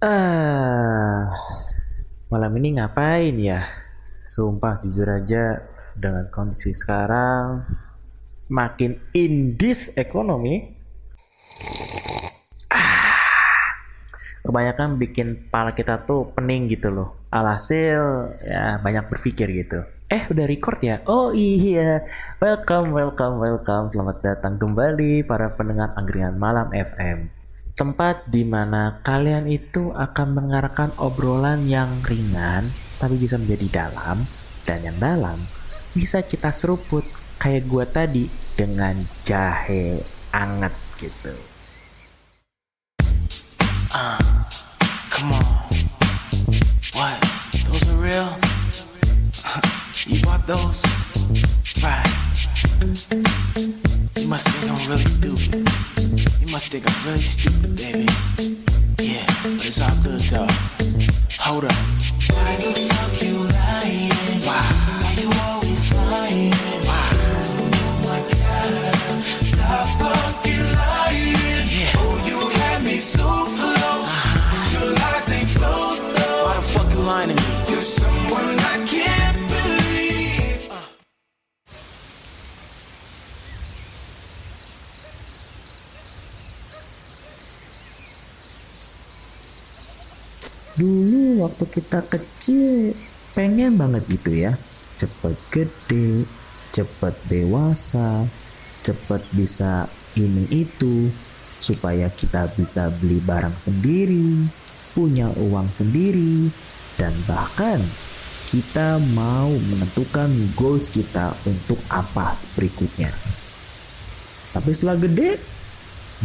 Ah, malam ini ngapain ya? Sumpah jujur aja dengan kondisi sekarang makin indis ekonomi, kebanyakan bikin kepala kita tuh pening gitu loh. Alhasil ya banyak berpikir gitu. Udah record ya? Oh iya, welcome, welcome, welcome. Selamat datang kembali para pendengar Angkringan Malam FM. Tempat di mana kalian itu akan mendengarkan obrolan yang ringan tapi bisa menjadi dalam, dan yang dalam bisa kita seruput kayak gua tadi dengan jahe anget gitu. Come on. What? Those are real? You bought those? Right. You must think I'm really stupid. You must think I'm really stupid, baby. Yeah, but it's all good, though. Hold up. Why the fuck you lying? Why? Why you always lying? Why? Oh my god. Stop fucking lying. Yeah. Oh, you had me so close. Your lies ain't flow though. Why the fuck you lying to me? You're someone I can't believe. Dulu waktu kita kecil pengen banget gitu ya, cepet gede, cepet dewasa, cepet bisa ini itu, supaya kita bisa beli barang sendiri, punya uang sendiri, dan bahkan kita mau menentukan goals kita untuk apa berikutnya. Tapi setelah gede,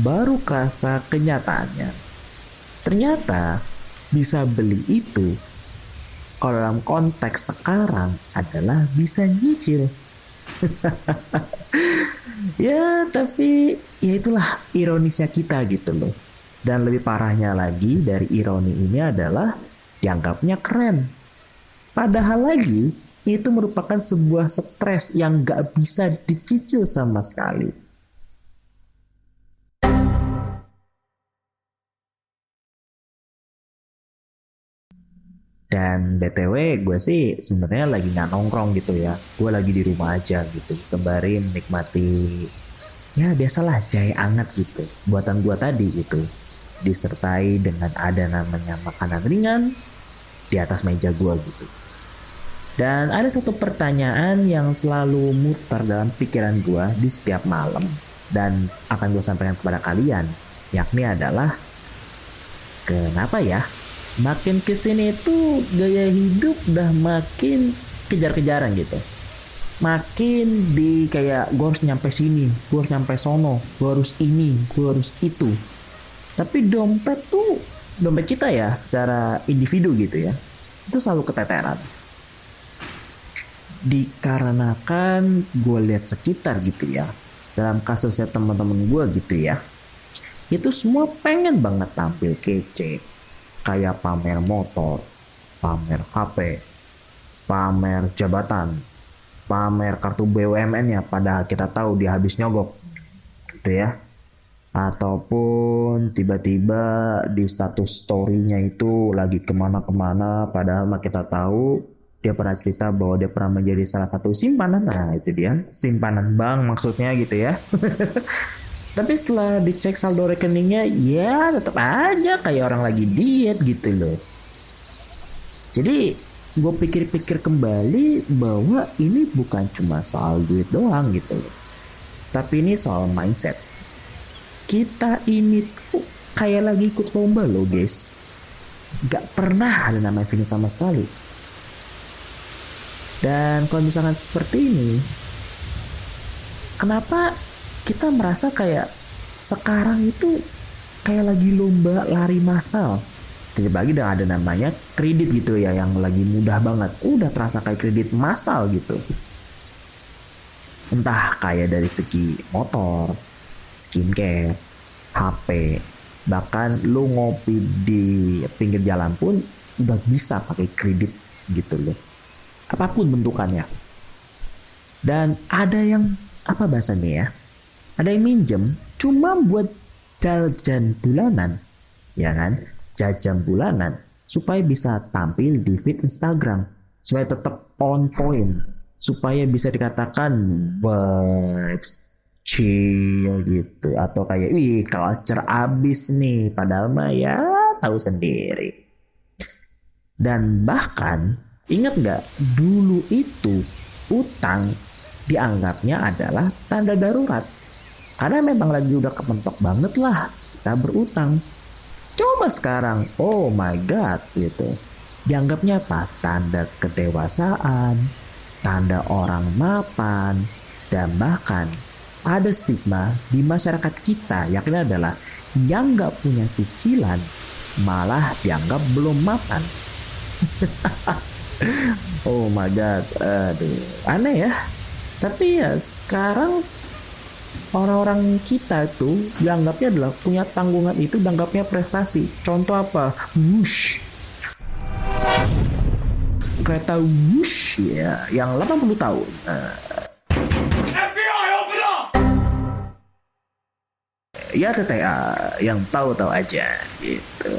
baru kerasa kenyataannya. Ternyata bisa beli itu kalau dalam konteks sekarang adalah bisa nyicil. Ya, tapi ya itulah ironisnya kita gitu loh. Dan lebih parahnya lagi dari ironi ini adalah dianggapnya keren. Padahal lagi itu merupakan sebuah stres yang gak bisa dicicil sama sekali. Dan BTW gue sih sebenarnya lagi nggak nongkrong gitu ya. Gue lagi di rumah aja gitu, sembari menikmati ya biasalah jahe anget gitu. Buatan gue tadi gitu. Disertai dengan ada namanya makanan ringan di atas meja gue gitu. Dan ada satu pertanyaan yang selalu muter dalam pikiran gue di setiap malam dan akan gue sampaikan kepada kalian, yakni adalah kenapa ya makin kesini tuh gaya hidup udah makin kejar-kejaran gitu, makin di kayak gue harus nyampe sini, gue harus nyampe sono, gue harus ini, gue harus itu. Tapi dompet kita ya secara individu gitu ya, itu selalu keteteran. Dikarenakan gue lihat sekitar gitu ya, dalam kasusnya teman-teman gue gitu ya, itu semua pengen banget tampil kece, kayak pamer motor, pamer HP, pamer jabatan, pamer kartu BUMN-nya padahal kita tahu dia habis nyogok gitu ya. Ataupun tiba-tiba di status story-nya itu lagi kemana-kemana padahal mah kita tahu dia pernah cerita bahwa dia pernah menjadi salah satu simpanan. Nah itu dia, simpanan bank maksudnya gitu ya. Tapi setelah dicek saldo rekeningnya, ya tetap aja kayak orang lagi diet gitu loh. Jadi gue pikir-pikir kembali bahwa ini bukan cuma soal duit doang gitu loh. Tapi ini soal mindset. Kita ini tuh kayak lagi ikut lomba loh guys. Gak pernah ada namanya finish sama sekali. Dan kalau misalkan seperti ini, kenapa kita merasa kayak sekarang itu kayak lagi lomba lari massal? Terlebih dengan ada namanya kredit gitu ya, yang lagi mudah banget. Udah terasa kayak kredit massal gitu. Entah kayak dari segi motor, skincare, HP, bahkan lu ngopi di pinggir jalan pun udah bisa pakai kredit gitu loh. Apapun bentukannya. Dan ada yang apa bahasanya ya? Ada yang minjem cuma buat jajan bulanan, ya kan? jajan bulanan supaya bisa tampil di feed Instagram, supaya tetap on point, supaya bisa dikatakan vibes chill gitu, atau kayak culture abis nih, padahal mah ya tahu sendiri. Dan bahkan ingat nggak, dulu itu utang dianggapnya adalah tanda darurat, karena memang lagi udah kepentok banget lah kita berutang. Coba sekarang, oh my god gitu. Dianggapnya apa? Tanda kedewasaan, tanda orang mapan, dan bahkan ada stigma di masyarakat kita yang ini adalah yang nggak punya cicilan malah dianggap belum mapan. Oh my god, aduh, aneh ya. Tapi ya sekarang orang-orang kita itu dianggapnya adalah punya tanggungan, itu dianggapnya prestasi. Contoh apa? Wush. Kereta Wush ya, yang 80 tahun. FBI, open up! Ya TTA, yang tahu-tahu aja gitu.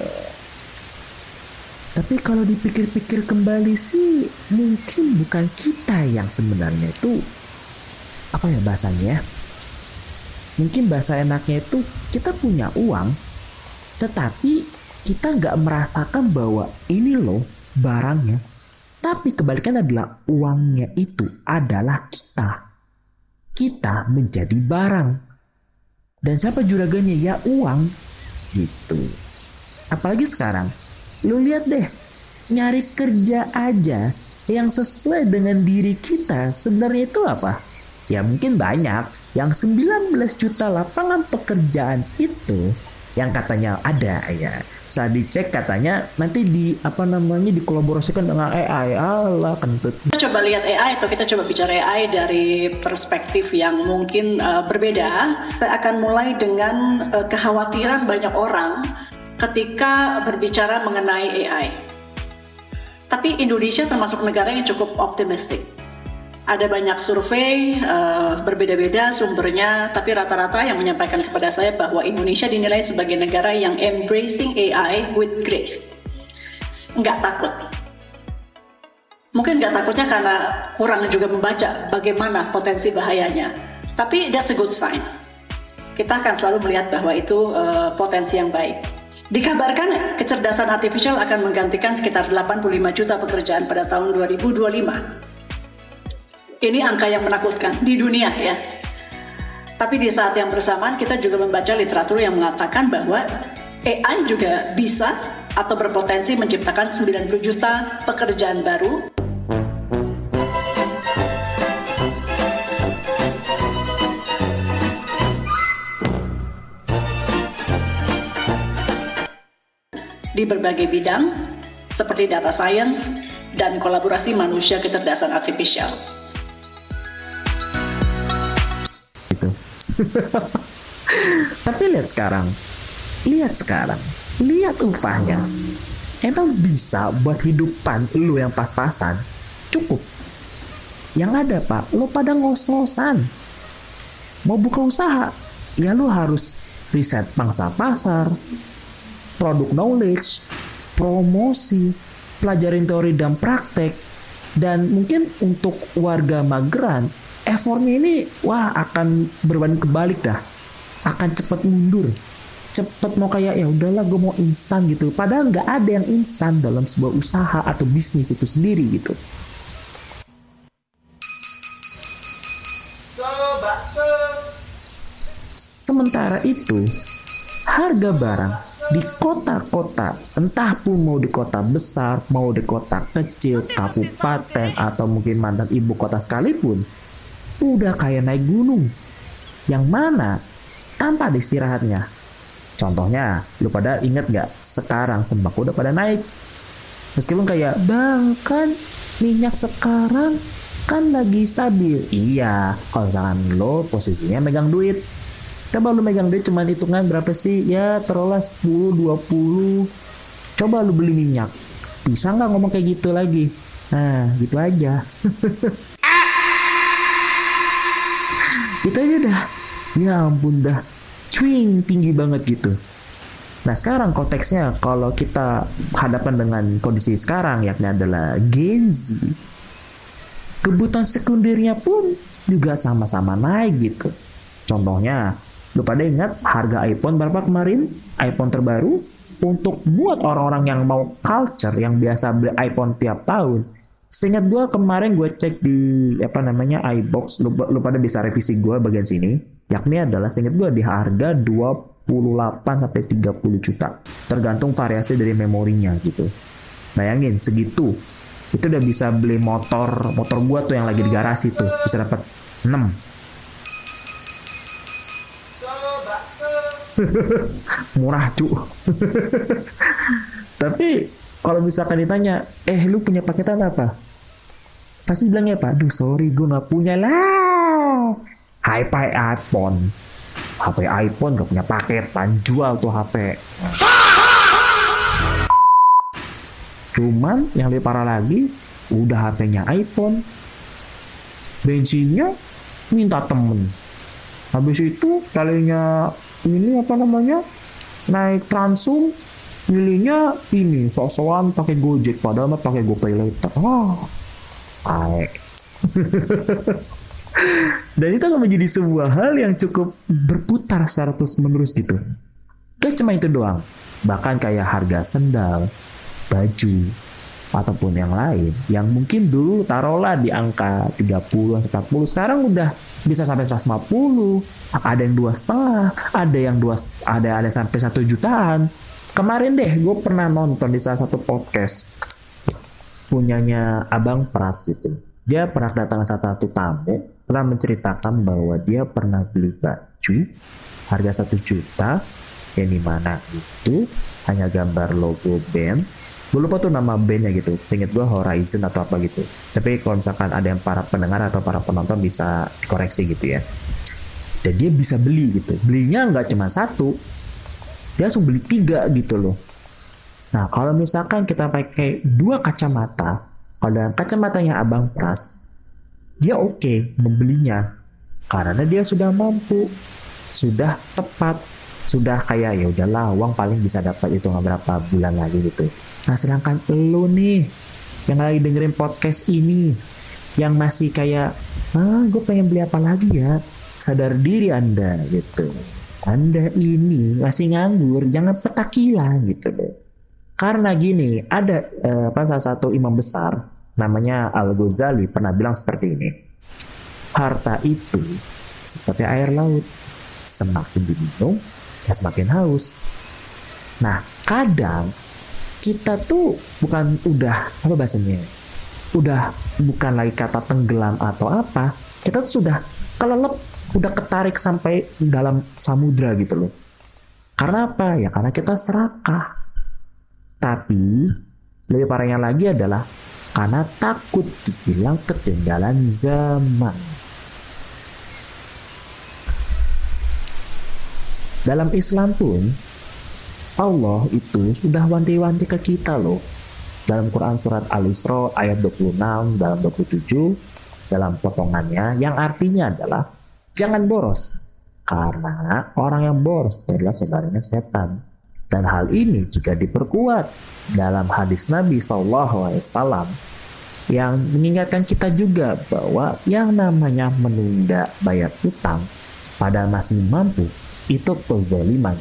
Tapi kalau dipikir-pikir kembali sih, mungkin bukan kita yang sebenarnya itu, apa ya bahasanya ya? Mungkin bahasa enaknya itu kita punya uang, tetapi kita nggak merasakan bahwa ini loh barangnya. Tapi kebalikan adalah uangnya itu adalah kita. Kita menjadi barang. Dan siapa juragannya? Ya uang. Gitu. Apalagi sekarang, lu lihat deh, nyari kerja aja yang sesuai dengan diri kita sebenarnya itu apa? Ya mungkin banyak. Yang 19 juta lapangan pekerjaan itu yang katanya ada ya. Saat dicek katanya nanti dikolaborasikan dengan AI. Allah kentut. Kita coba lihat AI, atau kita coba bicara AI dari perspektif yang mungkin berbeda. Saya akan mulai dengan kekhawatiran banyak orang ketika berbicara mengenai AI. Tapi Indonesia termasuk negara yang cukup optimistik. Ada banyak survei, berbeda-beda sumbernya, tapi rata-rata yang menyampaikan kepada saya bahwa Indonesia dinilai sebagai negara yang embracing AI with grace. Nggak takut. Mungkin nggak takutnya karena kurang juga membaca bagaimana potensi bahayanya. Tapi that's a good sign. Kita akan selalu melihat bahwa itu potensi yang baik. Dikabarkan kecerdasan artifisial akan menggantikan sekitar 85 juta pekerjaan pada tahun 2025. Ini angka yang menakutkan di dunia ya. Tapi di saat yang bersamaan kita juga membaca literatur yang mengatakan bahwa AI juga bisa atau berpotensi menciptakan 90 juta pekerjaan baru. Di berbagai bidang seperti data science dan kolaborasi manusia kecerdasan artifisial. Tapi lihat sekarang, lihat upahnya. Emang bisa buat hidupan lu yang pas-pasan? Cukup. Yang ada pak, lu pada ngos-ngosan. Mau buka usaha, ya lu harus riset pangsa pasar, produk knowledge, promosi, pelajarin teori dan praktek. Dan mungkin untuk warga mageran, effortnya ini akan berbanding kebalik dah, akan cepat mundur, cepat mau kayak ya udahlah gue mau instan gitu. Padahal nggak ada yang instan dalam sebuah usaha atau bisnis itu sendiri gitu. Sementara itu harga barang di kota-kota, entah pun mau di kota besar, mau di kota kecil, kabupaten atau mungkin mantan ibu kota sekalipun, udah kayak naik gunung, yang mana tanpa ada istirahatnya. Contohnya, lu pada inget gak sekarang sembako udah pada naik. Meskipun kayak, bang kan minyak sekarang kan lagi stabil. Iya, kalau misalkan lo posisinya megang duit. Coba lu megang duit cuman hitungan berapa sih? Ya taruhlah 10, 20. Coba lu beli minyak. Bisa gak ngomong kayak gitu lagi? Nah, gitu aja. Itu aja dah. Ya ampun dah. Cuing tinggi banget gitu. Nah sekarang konteksnya kalau kita hadapan dengan kondisi sekarang yakni adalah Gen Z, kebutuhan sekundernya pun juga sama-sama naik gitu. Contohnya, lu pada ingat harga iPhone berapa kemarin? iPhone terbaru untuk buat orang-orang yang mau culture yang biasa beli iPhone tiap tahun. Seingat gue kemarin gue cek di iBox, lu pada bisa revisi gue bagian sini, yakni adalah seingat gue di harga 28 sampai 30 juta. Tergantung variasi dari memorinya gitu. Bayangin segitu. Itu udah bisa beli motor gue tuh yang lagi di garasi tuh, bisa dapat 6. Murah cu. Tapi kalau misalkan ditanya, lu punya paketan apa? Pasti bilangnya apa? Duh sorry gue gak punya lah. iPhone gak punya paketan, jual tuh HP. Cuman yang lebih parah lagi, udah HP-nya iPhone, bensinnya minta temen. Habis itu kalinya ini naik Transum, milihnya ini sok-sokan pakai Gojek padahal mah pakai GoPay later. Dan itu akan menjadi sebuah hal yang cukup berputar secara terus-menerus gitu. Gak cuma itu doang, bahkan kayak harga sendal, baju, ataupun yang lain yang mungkin dulu taruhlah di angka 30-40, sekarang udah bisa sampai 150, ada yang 2,5, ada sampai 1 jutaan. Kemarin deh gue pernah nonton di salah satu podcast punyanya Abang Pras gitu. Dia pernah datang salah satu tamu, pernah menceritakan bahwa dia pernah beli baju harga 1 juta yang dimana itu hanya gambar logo band. Gue lupa tuh nama bandnya gitu, seinget gue Horizon atau apa gitu. Tapi kalau misalkan ada yang para pendengar atau para penonton bisa koreksi gitu ya. Dan dia bisa beli gitu, belinya nggak cuma 1, dia langsung beli 3 gitu loh. Nah kalau misalkan kita pakai 2 kacamata, kalau dalam kacamatanya Abang Pras, dia oke membelinya karena dia sudah mampu, sudah tepat, sudah kayak ya udahlah uang paling bisa dapat itu nggak berapa bulan lagi gitu. Nah sedangkan lo nih yang lagi dengerin podcast ini, yang masih kayak gue pengen beli apa lagi ya, sadar diri Anda gitu. Anda ini masih nganggur, jangan petakilan gitu deh. Karena gini, ada salah satu imam besar namanya Al-Ghazali pernah bilang seperti ini. Harta itu seperti air laut, semakin diminum ya semakin haus. Nah kadang kita tuh bukan udah bukan lagi kata tenggelam atau apa, kita tuh sudah kelelep, udah ketarik sampai dalam samudra gitu loh. Karena apa? Ya karena kita serakah. Tapi lebih parahnya lagi adalah karena takut dibilang ketinggalan zaman. Dalam Islam pun Allah itu sudah wanti-wanti ke kita loh. Dalam Quran surat Al-Isra ayat 26 dalam 27 dalam potongannya yang artinya adalah jangan boros karena orang yang boros adalah saudaranya setan. Dan hal ini juga diperkuat dalam hadis Nabi SAW yang mengingatkan kita juga bahwa yang namanya menunda bayar utang padahal masih mampu itu kezaliman.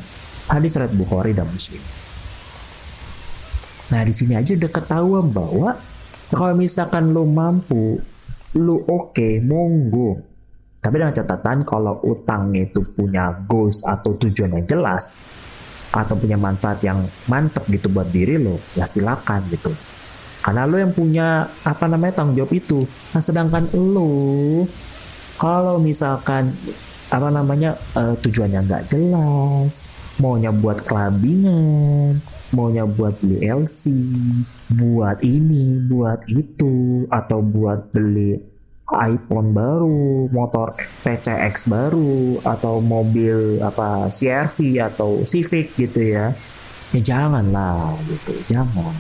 Hadis riwayat Bukhari dan Muslim. Nah di sini aja udah ketahuan bahwa kalau misalkan lo mampu, lo oke, monggo. Tapi dengan catatan kalau utangnya itu punya goals atau tujuan yang jelas atau punya manfaat yang mantep gitu buat diri lo, ya silakan gitu. Karena lo yang punya tanggung jawab itu. Nah sedangkan lo kalau misalkan tujuannya nggak jelas, maunya buat kelabingan, maunya buat beli LC, buat ini, buat itu, atau buat beli iPhone baru, motor PCX baru, atau mobil CR-V atau Civic gitu ya. Ya janganlah gitu, jangan.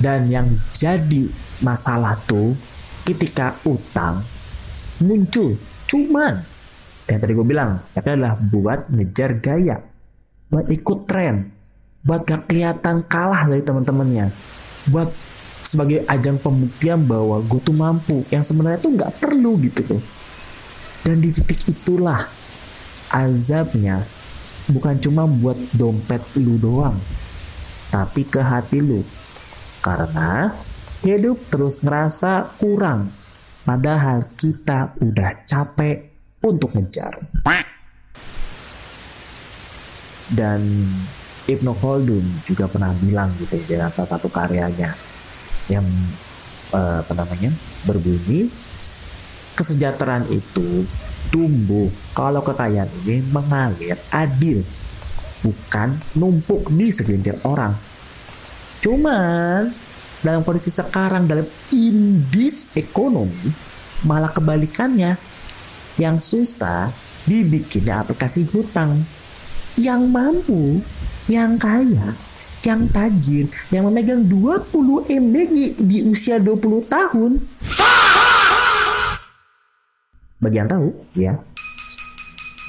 Dan yang jadi masalah tuh ketika utang muncul cuman Yang tadi gue bilang, itu adalah buat ngejar gaya, buat ikut tren, buat gak kelihatan kalah dari teman-temannya, buat sebagai ajang pembuktian bahwa gue tuh mampu, yang sebenarnya tuh nggak perlu gitu tuh. Dan di titik itulah azabnya bukan cuma buat dompet lu doang, tapi ke hati lu, karena hidup terus ngerasa kurang, padahal kita udah capek untuk ngejar. Dan Ibnu Khaldun juga pernah bilang gitu dalam salah satu karyanya yang berbunyi, kesejahteraan itu tumbuh kalau kekayaan ini mengalir adil, bukan numpuk di segelintir orang. Cuman dalam kondisi sekarang, dalam indis ekonomi, malah kebalikannya. Yang susah dibikinnya aplikasi hutang. Yang mampu, yang kaya, yang tajir, yang memegang 20 MBG di usia 20 tahun. Bagi yang tahu ya,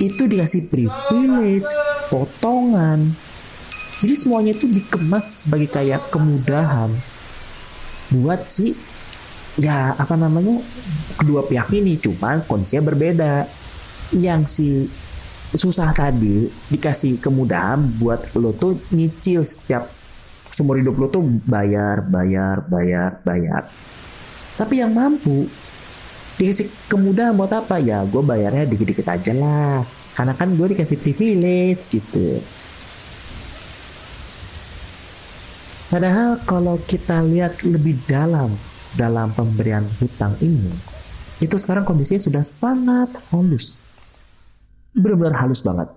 itu dikasih privilege, potongan. Jadi semuanya itu dikemas sebagai kayak kemudahan buat si kedua pihak ini, cuman kondisinya berbeda. Yang si susah tadi dikasih kemudahan buat lo tuh nyicil setiap seumur hidup lo tuh bayar. Tapi yang mampu dikasih kemudahan buat apa? Ya gue bayarnya dikit-dikit aja lah, karena kan gue dikasih privilege gitu. Padahal kalau kita lihat lebih dalam pemberian hutang ini, itu sekarang kondisinya sudah sangat halus. Benar-benar halus banget.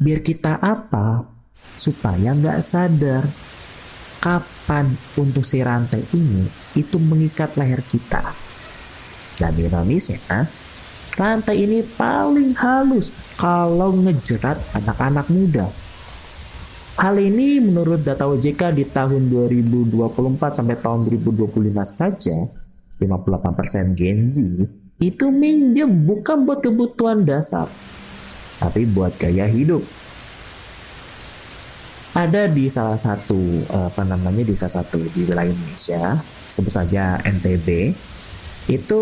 Biar kita apa? Supaya nggak sadar kapan untuk si rantai ini itu mengikat leher kita. Dan ironisnya, rantai ini paling halus kalau ngejerat anak-anak muda. Hal ini menurut data OJK di tahun 2024 sampai tahun 2025 saja, 58% Gen Z itu minjem bukan buat kebutuhan dasar, tapi buat gaya hidup. Ada di salah satu di wilayah Indonesia, sebut saja NTB, itu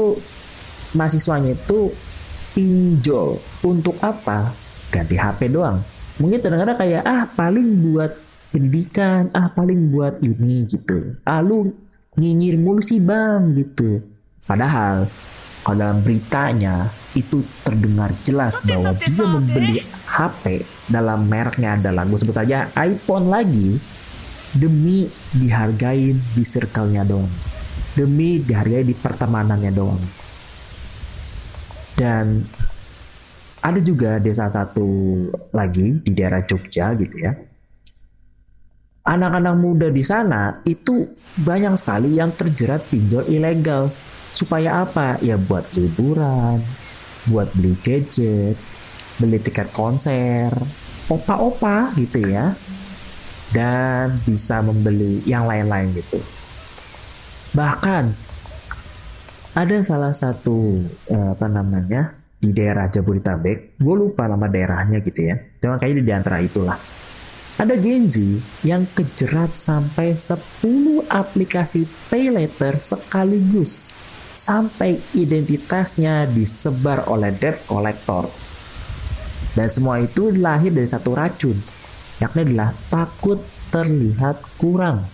mahasiswanya itu pinjol untuk apa? Ganti HP doang. Mungkin kadang-kadang kayak paling buat pendidikan, paling buat ini gitu. Lu nyinyir mulu sih bang gitu. Padahal kalau dalam beritanya itu terdengar jelas bahwa dia membeli HP dalam mereknya adalah, gue sebut saja iPhone lagi, demi dihargain di circle-nya doang, demi dihargai di pertemanannya doang. Dan ada juga desa satu lagi di daerah Jogja gitu ya. Anak-anak muda di sana itu banyak sekali yang terjerat pinjol ilegal. Supaya apa? Ya buat liburan, buat beli gadget, beli tiket konser, opa-opa gitu ya. Dan bisa membeli yang lain-lain gitu. Bahkan ada salah satu di daerah Jabodetabek, gue lupa nama daerahnya gitu ya, cuma kayaknya di antara itulah, ada Gen Z yang kejerat sampai 10 aplikasi pay later sekaligus, sampai identitasnya disebar oleh debt collector. Dan semua itu lahir dari satu racun, yakni adalah takut terlihat kurang.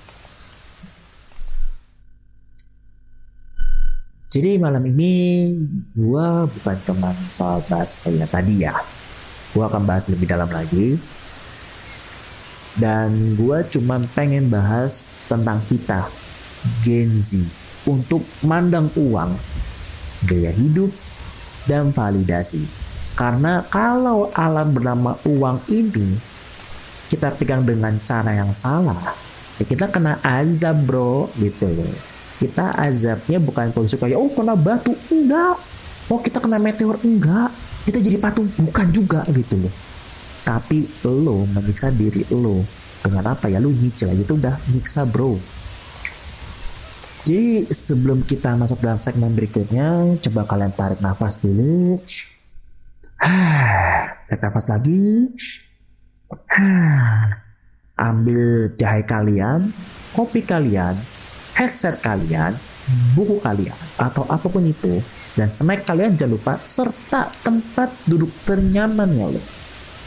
Jadi malam ini gue bukan cuma soal bahas kayak tadi ya, gue akan bahas lebih dalam lagi. Dan gue cuma pengen bahas tentang kita Gen Z untuk mandang uang, gaya hidup, dan validasi. Karena kalau alam bernama uang ini kita pegang dengan cara yang salah, ya kita kena azab bro gitu loh. Kita azabnya bukan kondisi kayak kena batu, enggak. Kita kena meteor, enggak. Kita jadi patung, bukan juga gitu loh. Tapi lo menyiksa diri lo dengan apa ya? Lo nyicil aja tuh udah nyiksa bro. Jadi sebelum kita masuk dalam segmen berikutnya, coba kalian tarik nafas dulu. Tarik nafas lagi. Ambil jahe kalian, kopi kalian, headset kalian, buku kalian, atau apapun itu, dan snack kalian jangan lupa, serta tempat duduk ternyamannya loh.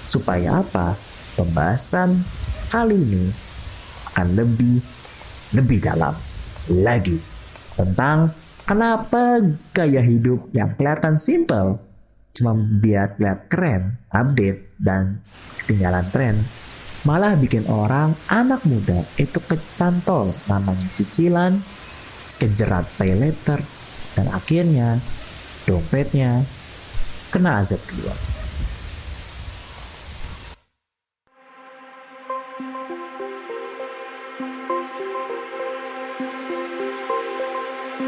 Supaya apa? Pembahasan kali ini akan lebih dalam lagi tentang kenapa gaya hidup yang kelihatan simple cuma biar lihat keren, update, dan ketinggalan tren malah bikin orang anak muda itu kecantol namanya cicilan, kejerat pay letter, dan akhirnya dompetnya kena azab kedua.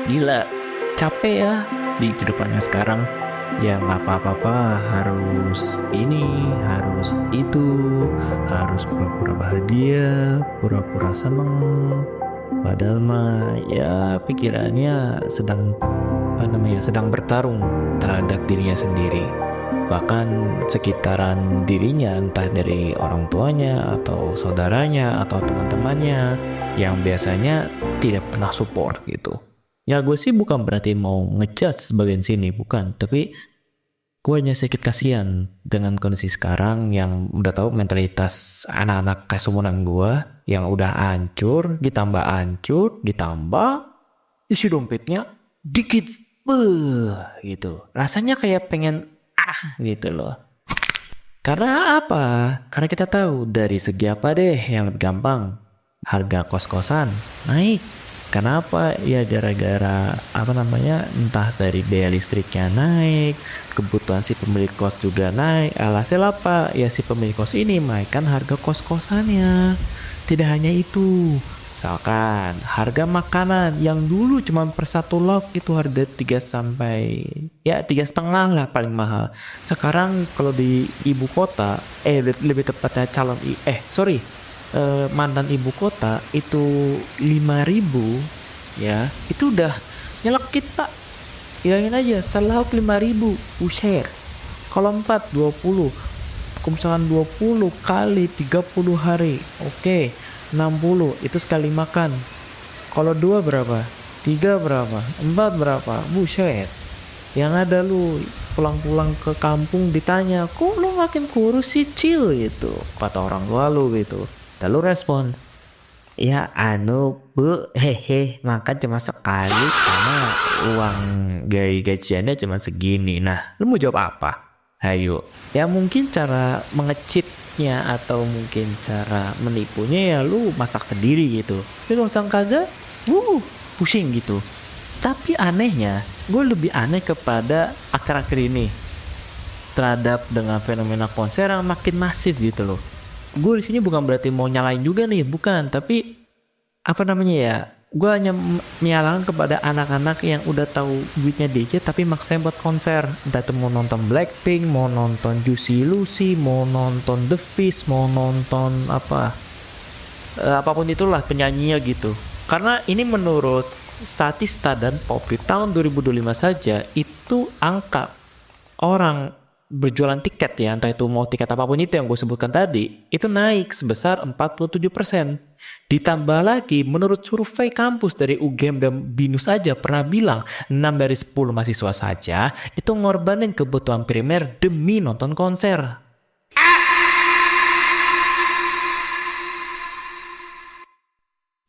Gila, capek ya di kehidupannya sekarang. Ya nggak apa-apa, harus ini, harus itu, harus pura-pura bahagia, pura-pura seneng. Padahal mah ya pikirannya sedang sedang bertarung terhadap dirinya sendiri. Bahkan sekitaran dirinya, entah dari orang tuanya atau saudaranya atau teman-temannya yang biasanya tidak pernah support gitu. Ya gue sih bukan berarti mau ngejudge sebagian sini, bukan. Tapi gue hanya sedikit kasihan dengan kondisi sekarang yang udah tahu mentalitas anak-anak kayak seumuran gue yang udah hancur, ditambah isi dompetnya dikit gitu. Rasanya kayak pengen gitu loh. Karena apa? Karena kita tahu dari segi apa deh yang gampang. Harga kos-kosan naik. Kenapa? Ya gara-gara entah dari biaya listriknya naik, kebutuhan si pemilik kos juga naik. Alhasil apa? Ya si pemilik kos ini naikkan harga kos-kosannya. Tidak hanya itu, misalkan harga makanan yang dulu cuma per satu lauk itu harga 3,5 lah paling mahal. Sekarang kalau di ibu kota, lebih tepatnya mantan ibu kota itu 5.000 ya, itu udah nyelekit pak. Hilangin aja selauk 5.000 share. Kalau 20 misalkan 20 kali 30 hari, oke, 60 itu sekali makan. Kalau 2 berapa? 3 berapa? 4 berapa? Buset. Yang ada lu pulang-pulang ke kampung ditanya, kok lu makin kurus sih Cil gitu, kata orang tua lu gitu. Lalu respon, ya bu, makan cuma sekali karena uang gajiannya cuma segini. Nah, lu mau jawab apa? Hayo. Ya mungkin cara mengecitnya atau mungkin cara menipunya ya lu masak sendiri gitu. Tapi kalau sang kaza, pusing gitu. Tapi anehnya, gue lebih aneh kepada akhir-akhir ini terhadap dengan fenomena konser yang makin masif gitu loh. Gue di sini bukan berarti mau nyalain juga nih, bukan. Tapi gue hanya menyalahkan kepada anak-anak yang udah tahu duitnya dikit tapi maksain buat konser. Entah itu mau nonton Blackpink, mau nonton Juicy Lucy, mau nonton The Fish, mau nonton apapun itulah penyanyinya gitu. Karena ini menurut Statista dan Pop di tahun 2025 saja itu angka orang berjualan tiket ya, entah itu mau tiket apapun itu yang gue sebutkan tadi, itu naik sebesar 47%. Ditambah lagi menurut survei kampus dari UGM dan BINUS saja pernah bilang 6 dari 10 mahasiswa saja itu ngorbanin kebutuhan primer demi nonton konser.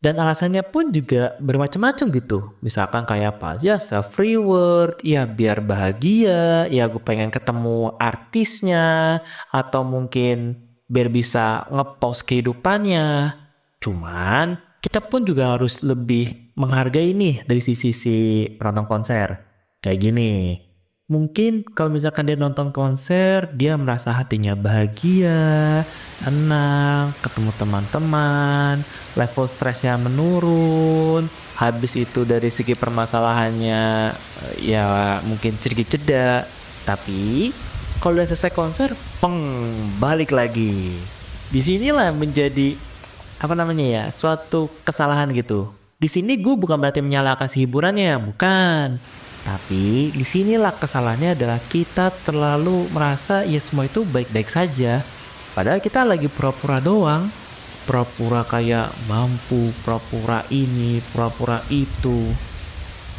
Dan alasannya pun juga bermacam-macam gitu. Misalkan kayak apa? Ya self reward, ya biar bahagia, ya gue pengen ketemu artisnya, atau mungkin biar bisa ngepost kehidupannya. Cuman kita pun juga harus lebih menghargai nih dari sisi penonton konser. Kayak gini. Mungkin kalau misalkan dia nonton konser, dia merasa hatinya bahagia, senang, ketemu teman-teman, level stresnya menurun, habis itu dari segi permasalahannya ya mungkin sedikit jeda. Tapi kalau udah selesai konser, balik lagi. Disinilah menjadi suatu kesalahan gitu. Di sini gue bukan berarti menyalahkan si hiburannya, bukan. Tapi disinilah kesalahannya adalah kita terlalu merasa ya semua itu baik-baik saja. Padahal kita lagi pura-pura doang. Pura-pura kayak mampu, pura-pura ini, pura-pura itu.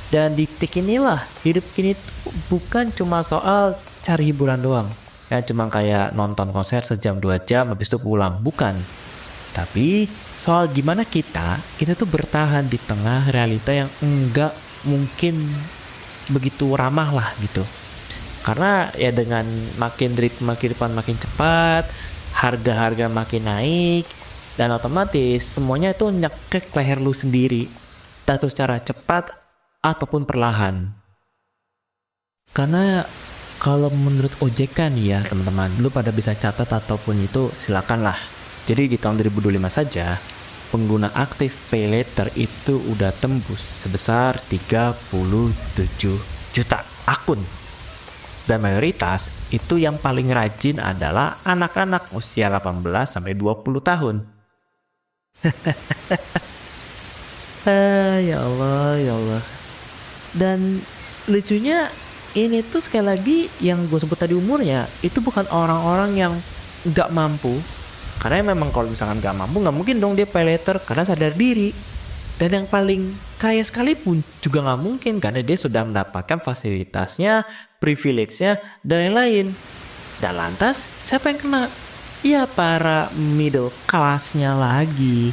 Dan di titik inilah hidup ini tuh bukan cuma soal cari hiburan doang. Ya cuma kayak nonton konser sejam 2 jam habis itu pulang. Bukan. Tapi soal gimana kita tuh bertahan di tengah realita yang enggak mungkin begitu ramah lah gitu. Karena ya dengan makin ritme kehidupan makin cepat, harga-harga makin naik, dan otomatis semuanya itu nyekek leher lu sendiri, entah itu secara cepat ataupun perlahan. Karena kalau menurut OJK nih ya teman-teman, lu pada bisa catat ataupun itu silakan lah. Jadi di tahun 2025 saja, pengguna aktif PayLater itu udah tembus sebesar 37 juta akun. Dan mayoritas itu yang paling rajin adalah anak-anak usia 18 sampai 20 tahun. Ya Allah, ya Allah. Dan lucunya ini tuh sekali lagi yang gue sebut tadi umurnya itu bukan orang-orang yang gak mampu. Karena memang kalau misalkan gak mampu gak mungkin dong dia pay later karena sadar diri. Dan yang paling kaya sekalipun juga gak mungkin karena dia sudah mendapatkan fasilitasnya, privilege-nya, dan lain-lain. Dan lantas siapa yang kena? Ya para middle class-nya lagi.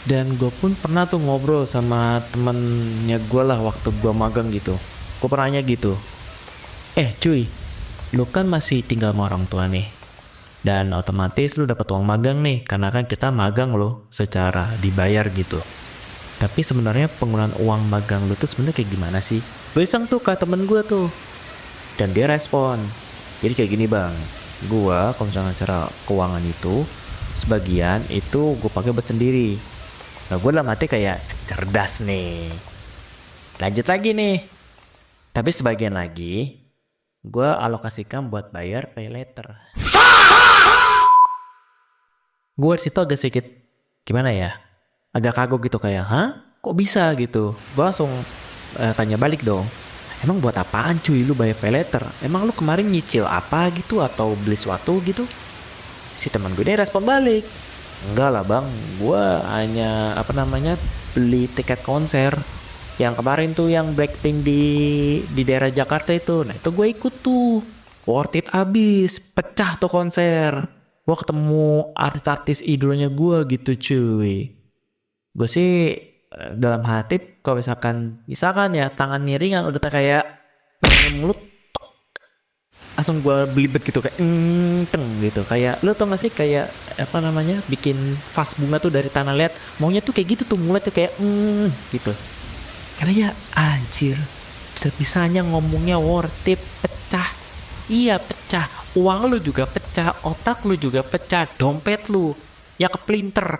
Dan gue pun pernah tuh ngobrol sama temennya gue lah waktu gue magang gitu. Gue pernah nanya gitu, cuy, lu kan masih tinggal sama orang tua nih, dan otomatis lu dapat uang magang nih, karena kan kita magang lo secara dibayar gitu. Tapi sebenarnya penggunaan uang magang lu tuh sebenarnya kayak gimana sih? Gue iseng tuh ke temen gue tuh, dan dia respon, jadi kayak gini bang, gue kalau misalnya cara keuangan itu sebagian itu gue pakai buat sendiri. Nah gue dalam hati kayak cerdas nih, lanjut lagi nih, tapi sebagian lagi gue alokasikan buat bayar pay later. Gue disitu agak sedikit gimana ya, agak kagok gitu kayak, kok bisa gitu. Gue langsung tanya balik dong, emang buat apaan cuy lu bayar pay later? Emang lu kemarin nyicil apa gitu atau beli sesuatu gitu? Si teman gue ini respon balik, enggak lah bang, gue hanya beli tiket konser yang kemarin tuh yang Blackpink di daerah Jakarta itu. Nah itu gue ikut tuh, worth it abis, pecah tuh konser. Gue ketemu artis-artis idolanya gue gitu cuy. Gue sih dalam hati kalau misalkan ya tangan miringan udah kayak pengen mulut, langsung gue belibet gitu kayak gitu. Kayak lo tau gak sih kayak bikin vas bunga tuh dari tanah liat, maunya tuh kayak gitu tuh, mulai tuh kayak gitu. Karena ya anjir, bisa-bisanya ngomongnya worth it, pecah. Iya pecah, uang lu juga pecah, otak lu juga pecah, dompet lu ya kepelinter.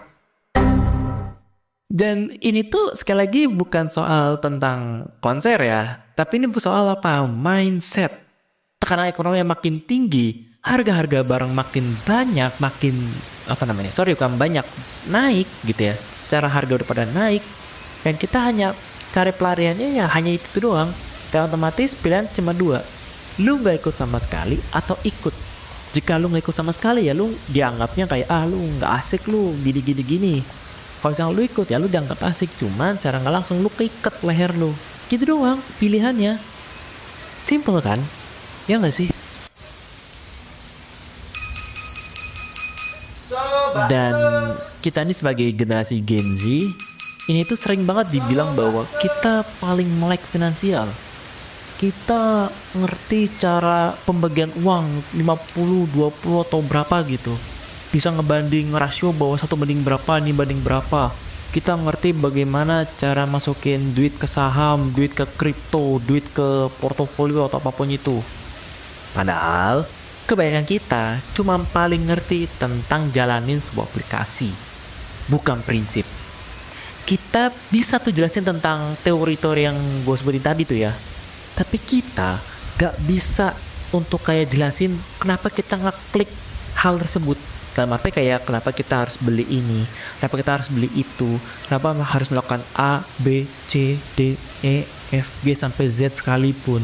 Dan ini tuh sekali lagi bukan soal tentang konser ya, tapi ini soal apa? Mindset. Tekanan ekonomi yang makin tinggi, harga-harga barang makin banyak, naik gitu ya. Secara harga udah pada naik, dan kita hanya cari pelariannya ya hanya itu doang. Dan otomatis pilihan cuma dua, lu gak ikut sama sekali atau ikut. Jika lu gak ikut sama sekali ya lu dianggapnya kayak lu gak asik, lu gini. Kalau misalnya lu ikut ya lu dianggap asik, cuman secara gak langsung lu keikat leher lu. Gitu doang pilihannya. Simple kan? Ya gak sih? Dan kita ini sebagai generasi Gen Z, ini tuh sering banget dibilang bahwa kita paling melek finansial. Kita ngerti cara pembagian uang 50, 20 atau berapa gitu. Bisa ngebanding rasio bahwa 1 banding berapa, ini banding berapa. Kita ngerti bagaimana cara masukin duit ke saham, duit ke kripto, duit ke portofolio atau apapun itu. Padahal kebanyakan kita cuma paling ngerti tentang jalanin sebuah aplikasi, bukan prinsip. Kita bisa tuh jelasin tentang teori-teori yang gue sebutin tadi tuh ya, tapi kita gak bisa untuk kayak jelasin kenapa kita ngeklik hal tersebut. Dalam arti kayak kenapa kita harus beli ini, kenapa kita harus beli itu, kenapa harus melakukan A, B, C, D, E, F, G sampai Z sekalipun.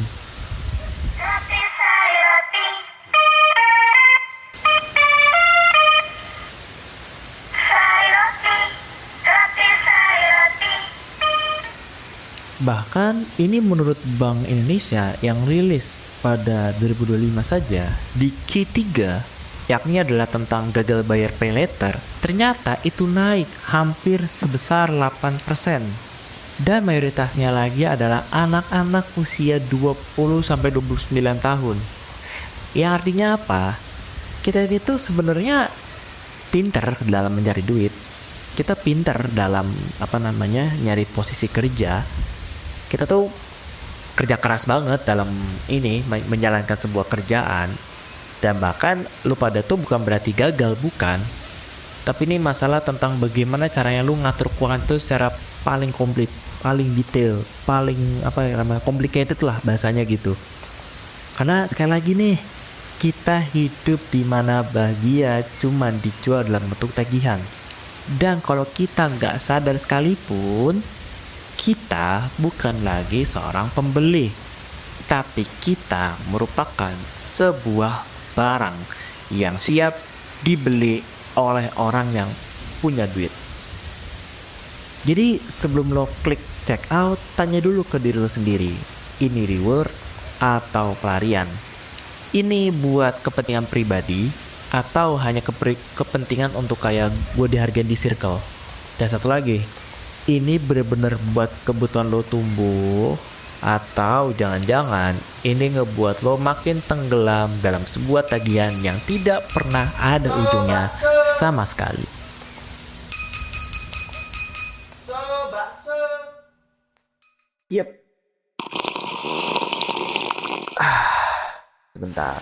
Bahkan ini menurut Bank Indonesia yang rilis pada 2025 saja di Q3, yakni adalah tentang gagal bayar pay later, ternyata itu naik hampir sebesar 8%. Dan mayoritasnya lagi adalah anak-anak usia 20-29 tahun. Yang artinya apa? Kita itu sebenarnya pinter dalam mencari duit. Kita pinter dalam nyari posisi kerja. Kita tuh kerja keras banget dalam ini menjalankan sebuah kerjaan. Dan bahkan lu pada tuh bukan berarti gagal, bukan. Tapi ini masalah tentang bagaimana caranya lu ngatur keuangan itu secara paling komplit, paling detail, paling complicated lah bahasanya gitu. Karena sekali lagi nih, kita hidup di mana bahagia cuman dijual dalam bentuk tagihan. Dan kalau kita nggak sadar sekalipun, kita bukan lagi seorang pembeli, tapi kita merupakan sebuah barang yang siap dibeli oleh orang yang punya duit. Jadi sebelum lo klik check out, tanya dulu ke diri lo sendiri, ini reward atau pelarian? Ini buat kepentingan pribadi atau hanya kepentingan untuk kayak gue dihargain di circle? Dan satu lagi, ini benar-benar buat kebutuhan lo tumbuh, atau jangan-jangan ini ngebuat lo makin tenggelam dalam sebuah tagihan yang tidak pernah ada ujungnya sama sekali. Yep. Sebentar.